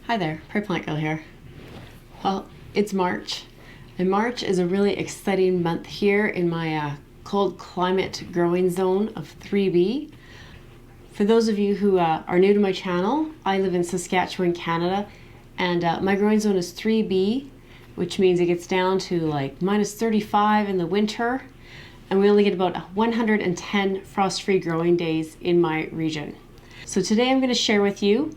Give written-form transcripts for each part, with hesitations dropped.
Hi there, Prairie Plant Girl here. Well, it's March, and March is a really exciting month here in my cold climate growing zone of 3B. For those of you who are new to my channel, I live in Saskatchewan, Canada, and my growing zone is 3B, which means it gets down to like minus 35 in the winter, and we only get about 110 frost-free growing days in my region. So today I'm going to share with you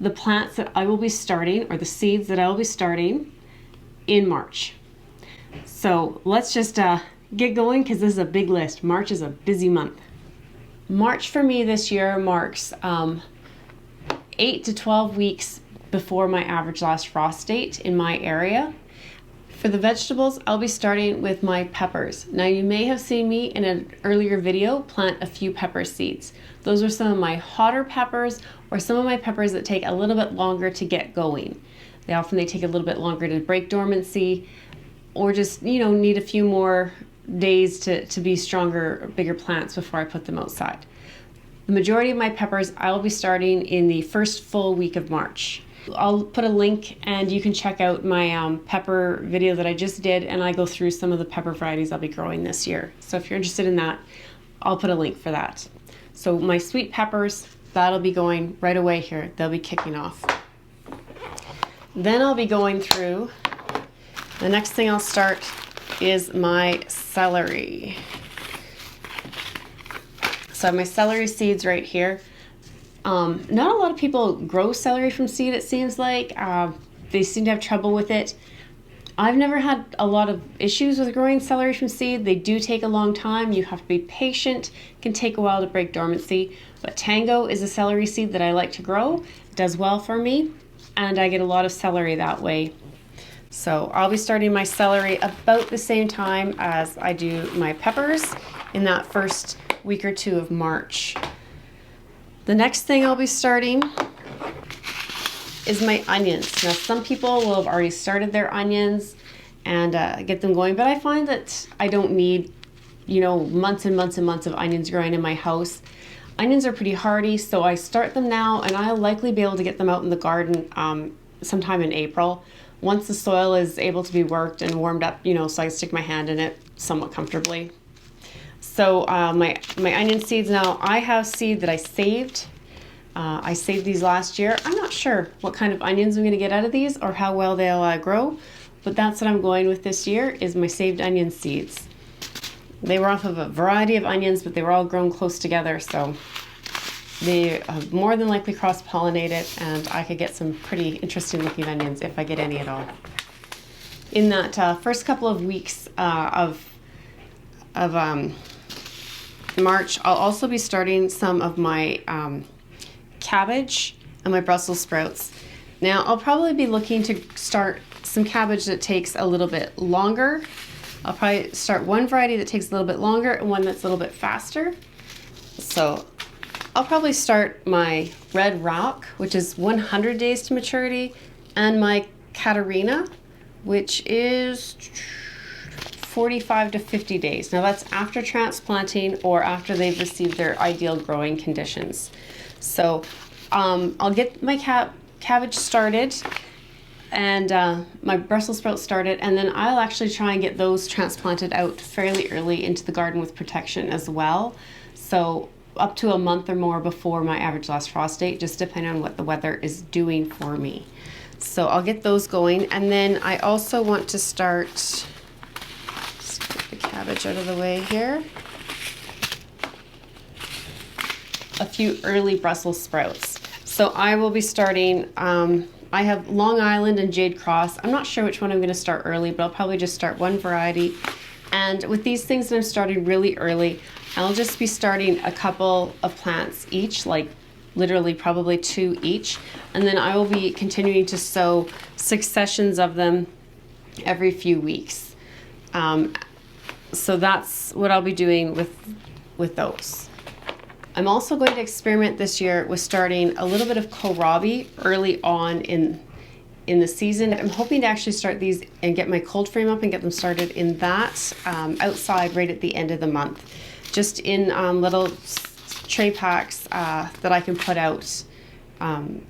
the plants that I will be starting, or the seeds that I will be starting in March. So let's just get going, because this is a big list. March is a busy month. March for me this year marks 8 to 12 weeks before my average last frost date in my area. For the vegetables, I'll be starting with my peppers. Now you may have seen me in an earlier video plant a few pepper seeds. Those are some of my hotter peppers, or some of my peppers that take a little bit longer to get going. They take a little bit longer to break dormancy, or just, need a few more days to be stronger, bigger plants before I put them outside. The majority of my peppers I'll be starting in the first full week of March. I'll put a link and you can check out my pepper video that I just did, and I go through some of the pepper varieties I'll be growing this year. So if you're interested in that, I'll put a link for that. So my sweet peppers, that'll be going right away here. They'll be kicking off. Then I'll be going through, the next thing I'll start is my celery. So I have my celery seeds right here. Not a lot of people grow celery from seed, it seems like. They seem to have trouble with it. I've never had a lot of issues with growing celery from seed. They do take a long time. You have to be patient. It can take a while to break dormancy. But Tango is a celery seed that I like to grow. It does well for me, and I get a lot of celery that way. So I'll be starting my celery about the same time as I do my peppers in that first week or two of March. The next thing I'll be starting is my onions. Now, some people will have already started their onions and get them going, but I find that I don't need, months and months and months of onions growing in my house. Onions are pretty hardy, so I start them now, and I'll likely be able to get them out in the garden sometime in April, once the soil is able to be worked and warmed up, so I can stick my hand in it somewhat comfortably. So my onion seeds, now I have seed that I saved. I saved these last year. I'm not sure what kind of onions I'm going to get out of these or how well they'll grow, but that's what I'm going with this year, is my saved onion seeds. They were off of a variety of onions, but they were all grown close together, so they more than likely cross-pollinated, and I could get some pretty interesting looking onions if I get any at all. In that first couple of weeks of March, I'll also be starting some of my cabbage and my Brussels sprouts. Now, I'll probably be looking to start some cabbage that takes a little bit longer. I'll probably start one variety that takes a little bit longer and one that's a little bit faster. So I'll probably start my red rock, which is 100 days to maturity, and my Barrina, which is 45 to 50 days. Now that's after transplanting or after they've received their ideal growing conditions. So I'll get my cabbage started and my Brussels sprouts started, and then I'll actually try and get those transplanted out fairly early into the garden with protection as well. So up to a month or more before my average last frost date, just depending on what the weather is doing for me. So I'll get those going, and then I also want to start, just get the cabbage out of the way here, a few early Brussels sprouts. So I will be starting, I have Long Island and Jade Cross. I'm not sure which one I'm going to start early, but I'll probably just start one variety. And with these things that I'm starting really early, I'll just be starting a couple of plants each, like literally probably 2 each. And then I will be continuing to sow successions of them every few weeks. So that's what I'll be doing with those. I'm also going to experiment this year with starting a little bit of kohlrabi early on in the season. I'm hoping to actually start these and get my cold frame up and get them started in that outside right at the end of the month, just in little tray packs that I can put out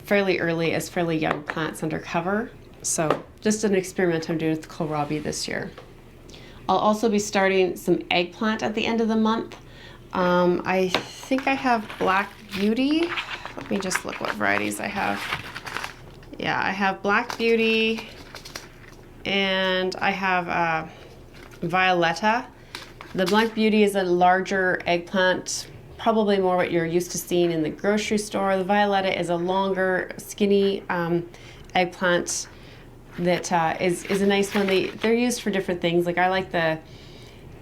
fairly early as fairly young plants under cover. So just an experiment I'm doing with kohlrabi this year. I'll also be starting some eggplant at the end of the month. I think I have Black Beauty. Let me just look what varieties I have. Yeah, I have Black Beauty and I have Violetta. The Black Beauty is a larger eggplant, probably more what you're used to seeing in the grocery store. The Violetta is a longer, skinny eggplant that is a nice one. They're used for different things. Like I like the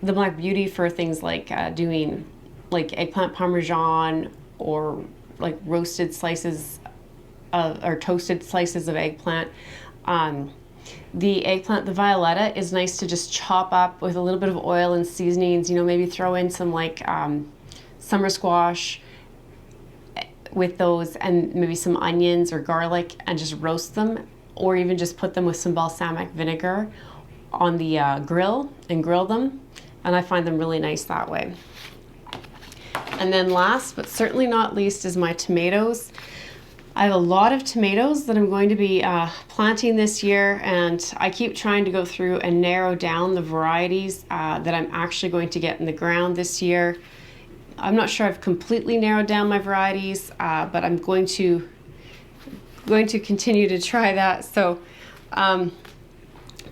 Black Beauty for things like doing like eggplant parmesan or like roasted slices or toasted slices of eggplant. The eggplant, the Violetta, is nice to just chop up with a little bit of oil and seasonings. You know, maybe throw in some like summer squash with those and maybe some onions or garlic and just roast them, or even just put them with some balsamic vinegar on the grill and grill them. And I find them really nice that way. And then last but certainly not least is my tomatoes. I have a lot of tomatoes that I'm going to be planting this year, and I keep trying to go through and narrow down the varieties that I'm actually going to get in the ground this year. I'm not sure I've completely narrowed down my varieties, but I'm going to continue to try that. So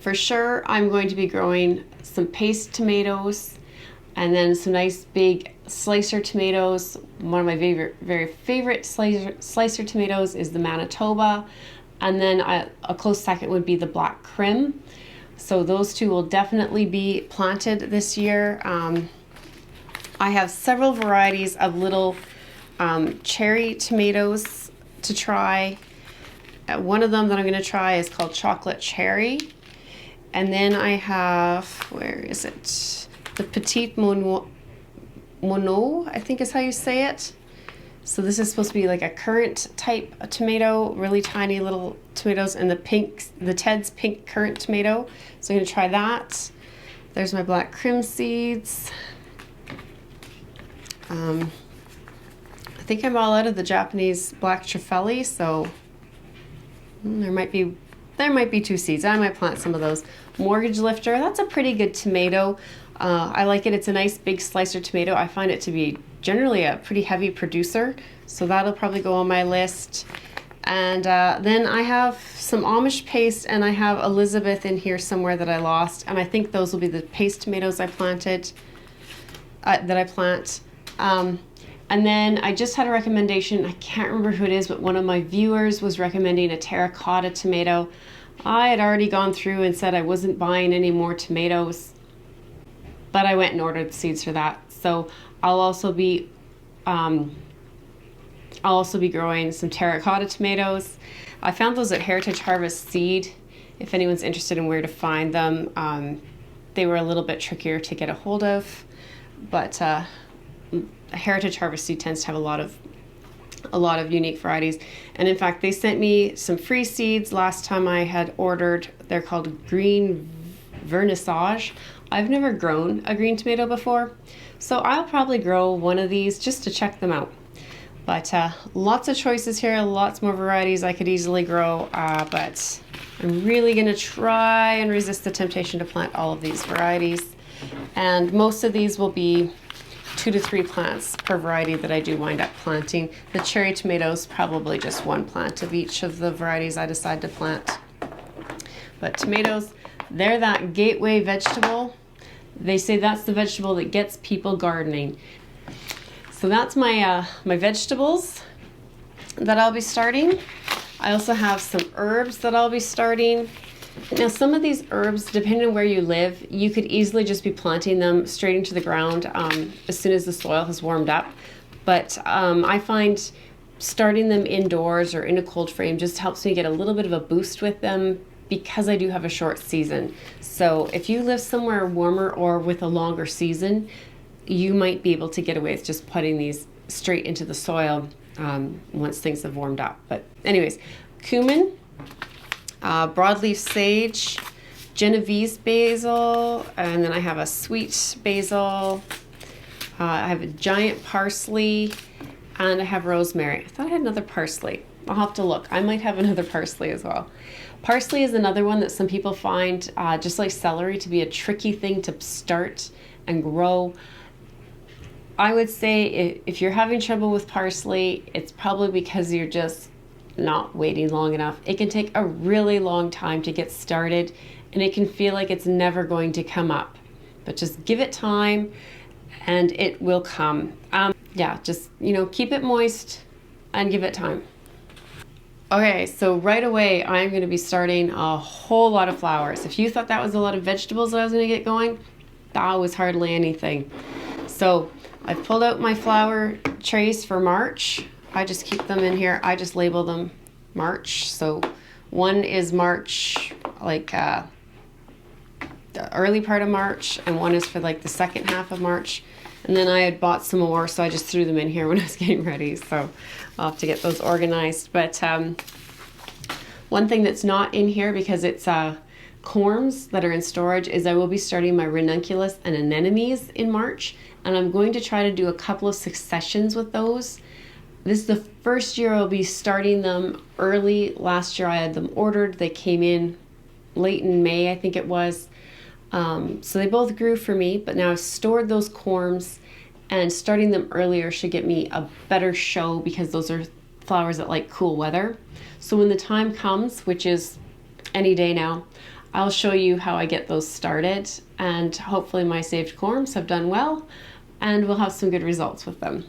for sure I'm going to be growing some paste tomatoes and then some nice big slicer tomatoes. One of my very favorite slicer tomatoes is the Manitoba, and then a close second would be the Black Krim. So those two will definitely be planted this year. I have several varieties of little cherry tomatoes to try. One of them that I'm going to try is called Chocolate Cherry. And then I have, where is it? The Petit Monot, I think is how you say it. So this is supposed to be like a currant type of tomato, really tiny little tomatoes, and the Ted's pink currant tomato. So I'm going to try that. There's my Black Krim seeds. I think I'm all out of the Japanese Black Trifeli, so there might be 2 seeds. I might plant some of those. Mortgage Lifter, that's a pretty good tomato. I like it. It's a nice big slicer tomato. I find it to be generally a pretty heavy producer, so that'll probably go on my list. And then I have some Amish paste, and I have Elizabeth in here somewhere that I lost, and I think those will be the paste tomatoes I planted, that I plant. And then I just had a recommendation, I can't remember who it is, but one of my viewers was recommending a terracotta tomato. I had already gone through and said I wasn't buying any more tomatoes, but I went and ordered the seeds for that. So I'll also be growing some terracotta tomatoes. I found those at Heritage Harvest Seed, if anyone's interested in where to find them. They were a little bit trickier to get a hold of, but Heritage Harvest Seed tends to have a lot of unique varieties. And in fact, they sent me some free seeds last time I had ordered. They're called Green Vernissage. I've never grown a green tomato before, so I'll probably grow one of these just to check them out. But lots of choices here, lots more varieties I could easily grow, but I'm really going to try and resist the temptation to plant all of these varieties. And most of these will be 2 to 3 plants per variety that I do wind up planting. The cherry tomatoes, probably just 1 plant of each of the varieties I decide to plant. But tomatoes, they're that gateway vegetable. They say that's the vegetable that gets people gardening. So that's my my vegetables that I'll be starting. I also have some herbs that I'll be starting. Now some of these herbs, depending on where you live, you could easily just be planting them straight into the ground as soon as the soil has warmed up. But I find starting them indoors or in a cold frame just helps me get a little bit of a boost with them, because I do have a short season. So if you live somewhere warmer or with a longer season, you might be able to get away with just putting these straight into the soil once things have warmed up. But anyways, cumin, broadleaf sage, Genovese basil, and then I have a sweet basil. I have a giant parsley, and I have rosemary. I thought I had another parsley. I'll have to look. I might have another parsley as well. Parsley is another one that some people find, just like celery, to be a tricky thing to start and grow. I would say if you're having trouble with parsley, it's probably because you're just not waiting long enough. It can take a really long time to get started, and it can feel like it's never going to come up. But just give it time and it will come. Yeah, just, keep it moist and give it time. Okay, so right away, I'm going to be starting a whole lot of flowers. If you thought that was a lot of vegetables that I was going to get going, that was hardly anything. So I've pulled out my flower trays for March. I just keep them in here. I just label them March. So one is March, like the early part of March, and one is for like the second half of March. And then I had bought some more, so I just threw them in here when I was getting ready. So I'll have to get those organized. But one thing that's not in here, because it's corms that are in storage, is I will be starting my ranunculus and anemones in March. And I'm going to try to do a couple of successions with those. This is the first year I'll be starting them early. Last year I had them ordered. They came in late in May, I think it was. So they both grew for me, but now I've stored those corms, and starting them earlier should get me a better show, because those are flowers that like cool weather. So when the time comes, which is any day now, I'll show you how I get those started, and hopefully my saved corms have done well and we'll have some good results with them.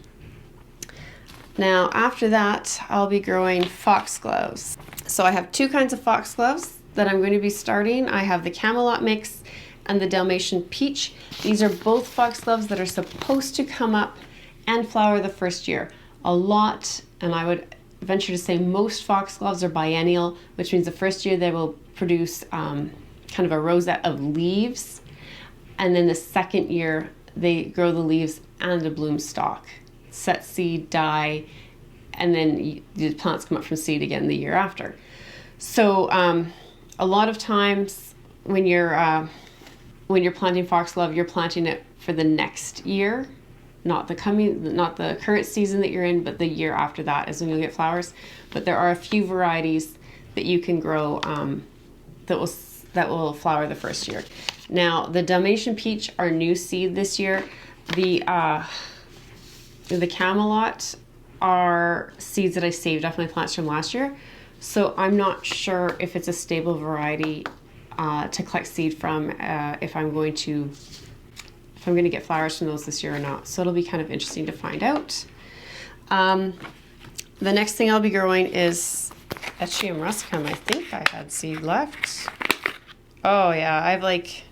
Now after that, I'll be growing foxgloves. So I have two kinds of foxgloves that I'm going to be starting. I have the Camelot mix and the Dalmatian peach. These are both foxgloves that are supposed to come up and flower the first year. A lot, and I would venture to say most foxgloves are biennial, which means the first year they will produce kind of a rosette of leaves, and then the second year they grow the leaves and a bloom stalk, set seed, die, and then the plants come up from seed again the year after. So a lot of times when you're planting foxglove, you're planting it for the next year, not the current season that you're in, but the year after that is when you'll get flowers. But there are a few varieties that you can grow that will flower the first year. Now the Dalmatian peach are new seed this year. The Camelot are seeds that I saved off my plants from last year. So I'm not sure if it's a stable variety to collect seed from, if I'm going to get flowers from those this year or not. So it'll be kind of interesting to find out. The next thing I'll be growing is Echium ruscum. I think I had seed left. Oh yeah, I have like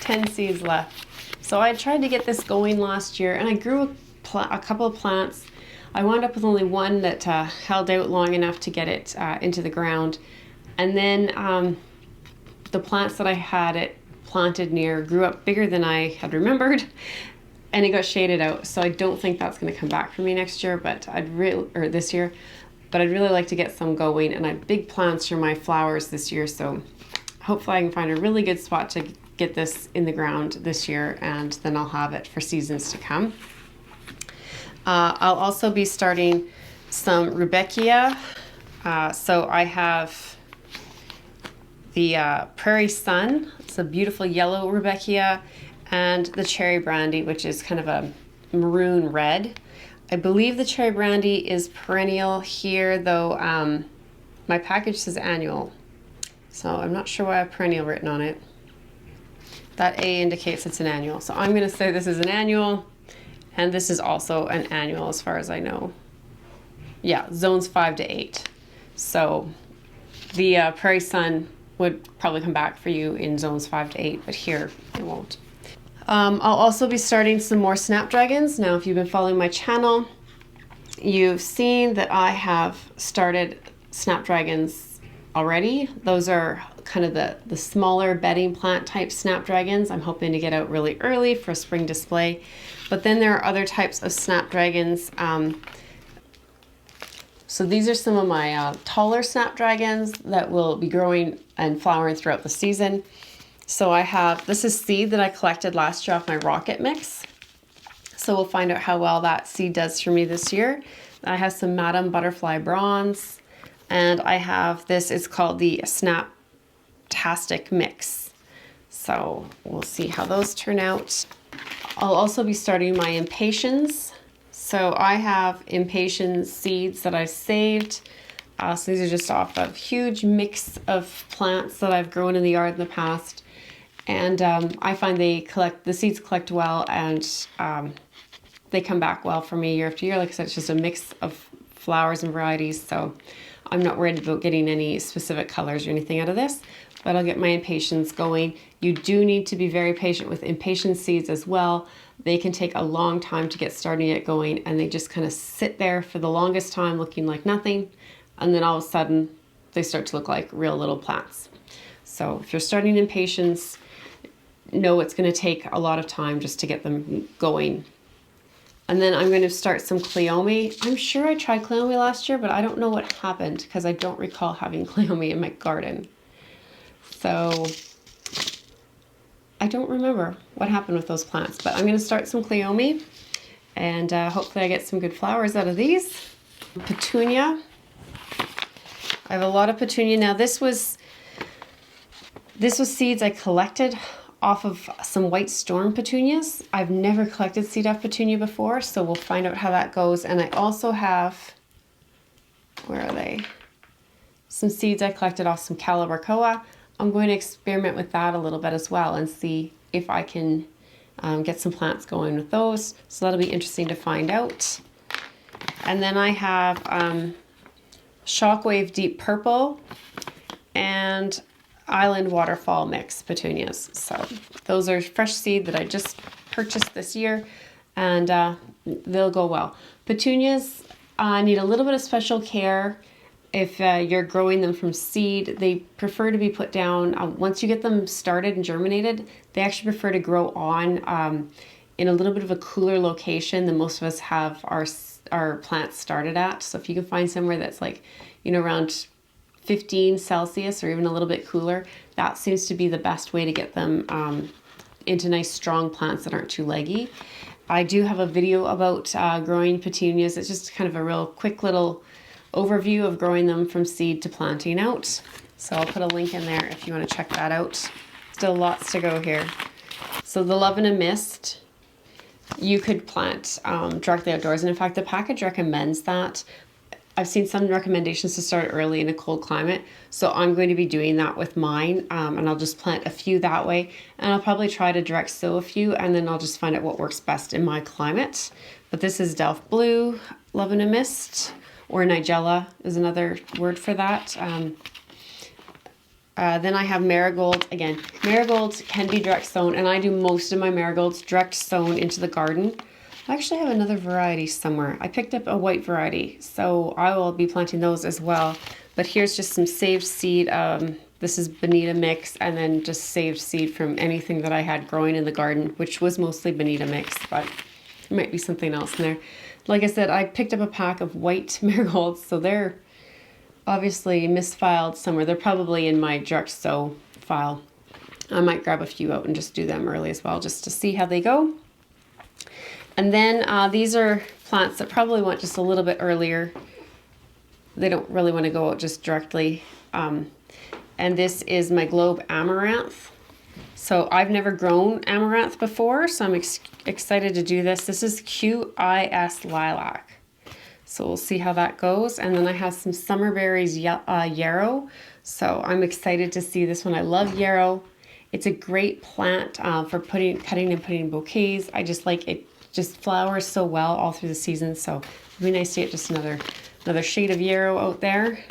10 seeds left. So I tried to get this going last year, and I grew a couple of plants. I wound up with only one that held out long enough to get it into the ground. And then the plants that I had it planted near grew up bigger than I had remembered, and it got shaded out. So I don't think that's going to come back for me next year, but this year. But I'd really like to get some going, and I have big plans for my flowers this year. So hopefully I can find a really good spot to get this in the ground this year, and then I'll have it for seasons to come. I'll also be starting some Rudbeckia. So I have the Prairie Sun. It's a beautiful yellow Rudbeckia, and the Cherry Brandy, which is kind of a maroon red. I believe the Cherry Brandy is perennial here, though my package says annual. So I'm not sure why I have perennial written on it. That A indicates it's an annual. So I'm going to say this is an annual, and this is also an annual as far as I know. Yeah, zones 5 to 8. So the Prairie Sun would probably come back for you in zones 5 to 8, but here it won't. I'll also be starting some more snapdragons. Now, if you've been following my channel, you've seen that I have started snapdragons already. Those are kind of the smaller bedding plant type snapdragons. I'm hoping to get out really early for a spring display. But then there are other types of snapdragons. So these are some of my taller snapdragons that will be growing and flowering throughout the season. So this is seed that I collected last year off my rocket mix. So we'll find out how well that seed does for me this year. I have some Madame Butterfly Bronze. And I have this, it's called the Snaptastic Mix. So we'll see how those turn out. I'll also be starting my impatiens. So I have impatiens seeds that I've saved. So these are just off a huge mix of plants that I've grown in the yard in the past. And I find the seeds collect well, and they come back well for me year after year. Like I said, it's just a mix of flowers and varieties. So I'm not worried about getting any specific colors or anything out of this, but I'll get my impatiens going. You do need to be very patient with impatiens seeds as well. They can take a long time to get started and get going, and they just kind of sit there for the longest time looking like nothing. And then all of a sudden they start to look like real little plants. So if you're starting impatiens, know it's going to take a lot of time just to get them going. And then I'm going to start some cleome. I'm sure I tried cleome last year, but I don't know what happened because I don't recall having cleome in my garden. So I don't remember what happened with those plants, but I'm going to start some cleome, and hopefully I get some good flowers out of these. Petunia. I have a lot of petunia. Now this was seeds I collected off of some white storm petunias. I've never collected seed off petunia before, so we'll find out how that goes. And I also have, where are they? Some seeds I collected off some calabarcoa. I'm going to experiment with that a little bit as well and see if I can get some plants going with those. So that'll be interesting to find out. And then I have Shockwave Deep Purple and Island Waterfall Mix petunias. So those are fresh seed that I just purchased this year, and they'll go well. Petunias need a little bit of special care. If you're growing them from seed, they prefer to be put down. Once you get them started and germinated, they actually prefer to grow on in a little bit of a cooler location than most of us have our plants started at. So if you can find somewhere that's like, you know, around 15 Celsius or even a little bit cooler, that seems to be the best way to get them into nice strong plants that aren't too leggy. I do have a video about growing petunias. It's just kind of a real quick little overview of growing them from seed to planting out. So I'll put a link in there if you want to check that out. Still lots to go here. So the Love in a Mist, you could plant directly outdoors. And in fact, the package recommends that. I've seen some recommendations to start early in a cold climate, so I'm going to be doing that with mine, and I'll just plant a few that way, and I'll probably try to direct sow a few, and then I'll just find out what works best in my climate. But this is Delft Blue, Love in a Mist, or Nigella is another word for that. Then I have marigold. Again, marigolds can be direct sown, and I do most of my marigolds direct sown into the garden. I actually have another variety somewhere. I picked up a white variety, so I will be planting those as well. But here's just some saved seed. This is Bonita mix, and then just saved seed from anything that I had growing in the garden, which was mostly Bonita mix, but there might be something else in there. Like I said, I picked up a pack of white marigolds, so they're obviously misfiled somewhere. They're probably in my direct sow file. I might grab a few out and just do them early as well, just to see how they go. And then these are plants that probably went just a little bit earlier. They don't really want to go out just directly. And this is my Globe Amaranth. So I've never grown amaranth before, so I'm excited to do this. This is QIS Lilac. So we'll see how that goes. And then I have some Summerberries Yarrow. So I'm excited to see this one. I love yarrow. It's a great plant for cutting and putting in bouquets. I just like it. Just flowers so well all through the season, so it'd be nice to get just another shade of yarrow out there.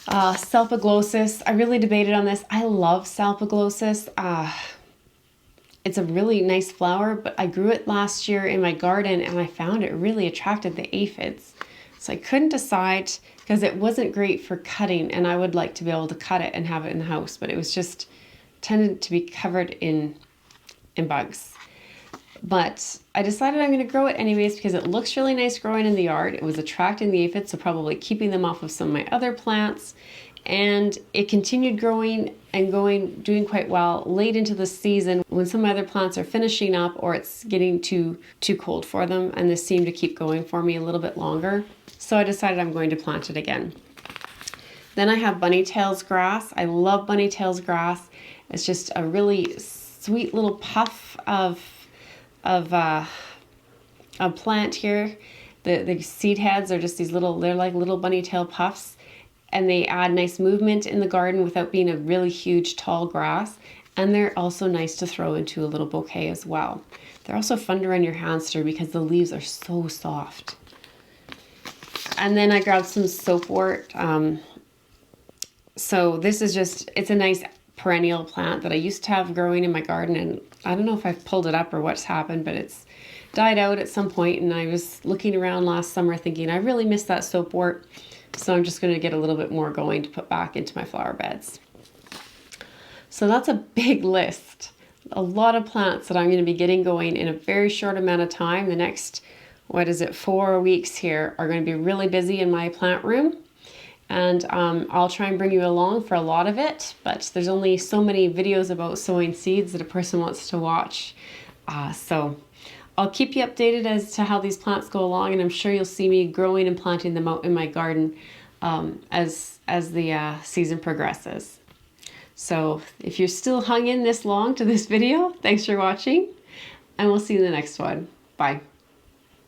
Salpiglosis, I really debated on this. I love salpiglosis. It's a really nice flower, but I grew it last year in my garden and I found it really attracted the aphids. So I couldn't decide because it wasn't great for cutting, and I would like to be able to cut it and have it in the house, but it was just tended to be covered in bugs. But I decided I'm going to grow it anyways because it looks really nice growing in the yard. It was attracting the aphids, so probably keeping them off of some of my other plants. And it continued growing and doing quite well late into the season when some of my other plants are finishing up or it's getting too cold for them. And this seemed to keep going for me a little bit longer. So I decided I'm going to plant it again. Then I have bunny-tails grass. I love bunny-tails grass. It's just a really sweet little puff of a plant here. The seed heads are just these little, they're like little bunny-tail puffs, and they add nice movement in the garden without being a really huge tall grass. And they're also nice to throw into a little bouquet as well. They're also fun to run your hands through because the leaves are so soft. And then I grabbed some soapwort. So this is just, it's a nice perennial plant that I used to have growing in my garden, and I don't know if I've pulled it up or what's happened, but it's died out at some point, and I was looking around last summer thinking I really miss that soapwort, so I'm just going to get a little bit more going to put back into my flower beds. So that's a big list. A lot of plants that I'm going to be getting going in a very short amount of time. The next, 4 weeks here are going to be really busy in my plant room. And I'll try and bring you along for a lot of it, but there's only so many videos about sowing seeds that a person wants to watch. So I'll keep you updated as to how these plants go along, and I'm sure you'll see me growing and planting them out in my garden as the season progresses. So if you're still hung in this long to this video, thanks for watching, and we'll see you in the next one. Bye.